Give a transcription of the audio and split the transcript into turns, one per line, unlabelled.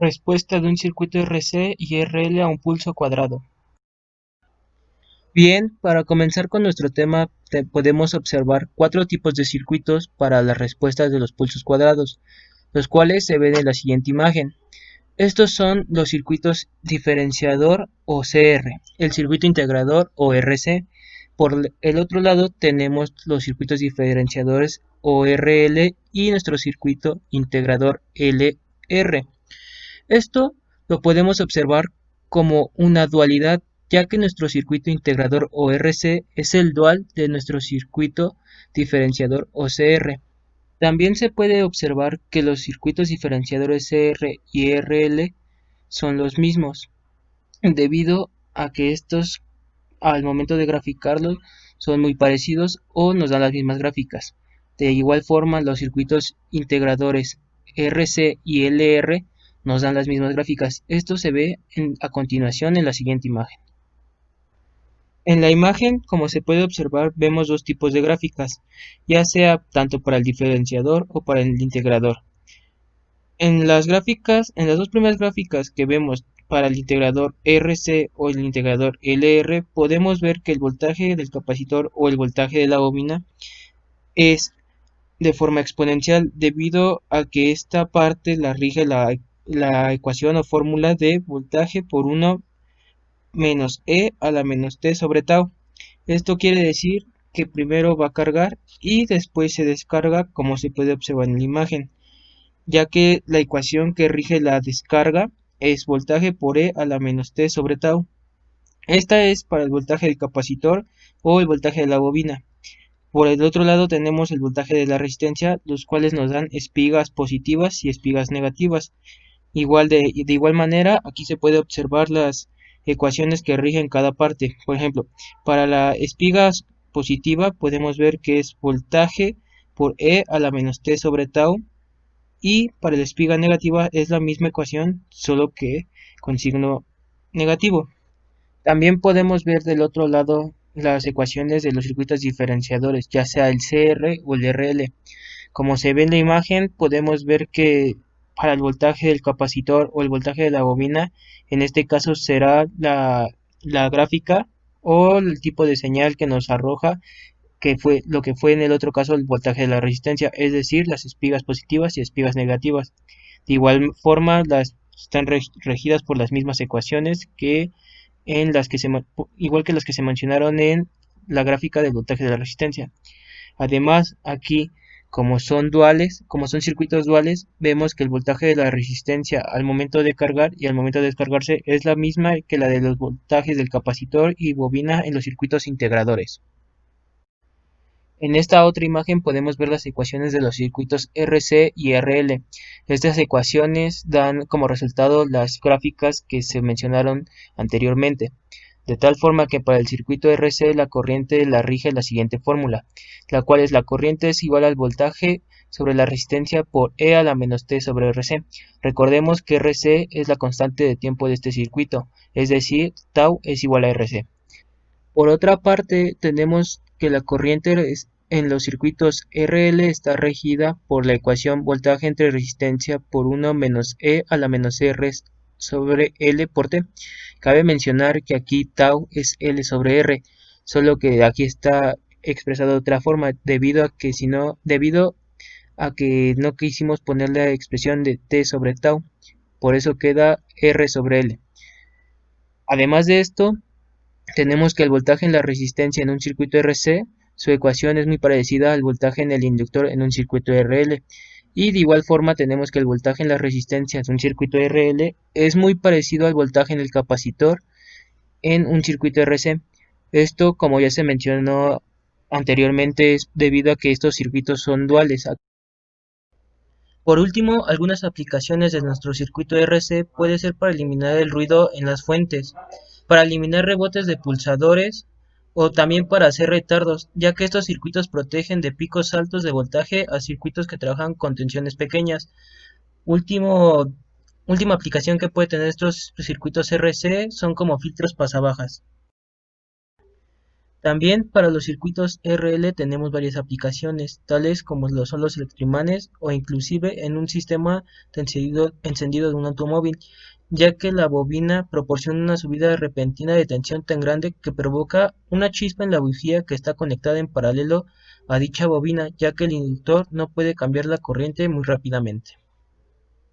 Respuesta de un circuito RC y RL a un pulso cuadrado. Bien, para comenzar con nuestro tema, podemos observar cuatro tipos de circuitos para las respuestas de los pulsos cuadrados, los cuales se ven en la siguiente imagen. Estos son los circuitos diferenciador o CR, el circuito integrador o RC. Por el otro lado tenemos los circuitos diferenciadores o RL y nuestro circuito integrador LR. Esto lo podemos observar como una dualidad, ya que nuestro circuito integrador o RC es el dual de nuestro circuito diferenciador o CR. También se puede observar que los circuitos diferenciadores CR y RL son los mismos, debido a que estos al momento de graficarlos son muy parecidos o nos dan las mismas gráficas. De igual forma, los circuitos integradores RC y LR nos dan las mismas gráficas. Esto se ve a continuación en la siguiente imagen. En la imagen, como se puede observar, vemos dos tipos de gráficas, ya sea tanto para el diferenciador o para el integrador. En las gráficas, en las dos primeras gráficas que vemos para el integrador RC o el integrador LR, podemos ver que el voltaje del capacitor o el voltaje de la bobina es de forma exponencial debido a que esta parte la rige la ecuación o fórmula de voltaje por 1 menos E a la menos T sobre tau. Esto quiere decir que primero va a cargar y después se descarga, como se puede observar en la imagen, ya que la ecuación que rige la descarga es voltaje por E a la menos T sobre tau. Esta es para el voltaje del capacitor o el voltaje de la bobina. Por el otro lado tenemos el voltaje de la resistencia, los cuales nos dan espigas positivas y espigas negativas. De igual manera, aquí se puede observar las ecuaciones que rigen cada parte. Por ejemplo, para la espiga positiva podemos ver que es voltaje por E a la menos T sobre tau, y para la espiga negativa es la misma ecuación, solo que con signo negativo. También podemos ver del otro lado las ecuaciones de los circuitos diferenciadores, ya sea el CR o el RL. Como se ve en la imagen, podemos ver que para el voltaje del capacitor o el voltaje de la bobina, en este caso será la gráfica o el tipo de señal que nos arroja, que fue lo que fue en el otro caso el voltaje de la resistencia, es decir, las espigas positivas y espigas negativas. De igual forma, las están regidas por las mismas ecuaciones que en las que igual que las que se mencionaron en la gráfica del voltaje de la resistencia. Además, aquí, como son circuitos duales, vemos que el voltaje de la resistencia al momento de cargar y al momento de descargarse es la misma que la de los voltajes del capacitor y bobina en los circuitos integradores. En esta otra imagen podemos ver las ecuaciones de los circuitos RC y RL. Estas ecuaciones dan como resultado las gráficas que se mencionaron anteriormente, de tal forma que para el circuito RC la corriente la rige la siguiente fórmula, la cual es: la corriente es igual al voltaje sobre la resistencia por E a la menos T sobre RC. Recordemos que RC es la constante de tiempo de este circuito, es decir, tau es igual a RC. Por otra parte, tenemos que la corriente en los circuitos RL está regida por la ecuación voltaje entre resistencia por 1 menos E a la menos R sobre L por T. Cabe mencionar que aquí tau es L sobre R, solo que aquí está expresado de otra forma, debido a que no quisimos poner la expresión de T sobre tau, por eso queda R sobre L. Además de esto, tenemos que el voltaje en la resistencia en un circuito RC, su ecuación es muy parecida al voltaje en el inductor en un circuito RL. Y de igual forma tenemos que el voltaje en la resistencia en un circuito RL es muy parecido al voltaje en el capacitor en un circuito RC. Esto, como ya se mencionó anteriormente, es debido a que estos circuitos son duales. Por último, algunas aplicaciones de nuestro circuito RC puede ser para eliminar el ruido en las fuentes, para eliminar rebotes de pulsadores o también para hacer retardos, ya que estos circuitos protegen de picos altos de voltaje a circuitos que trabajan con tensiones pequeñas. Último, Última aplicación que puede tener estos circuitos RC son como filtros pasabajas. También para los circuitos RL tenemos varias aplicaciones, tales como lo son los electroimanes o inclusive en un sistema de encendido de un automóvil, ya que la bobina proporciona una subida repentina de tensión tan grande que provoca una chispa en la bujía que está conectada en paralelo a dicha bobina, ya que el inductor no puede cambiar la corriente muy rápidamente.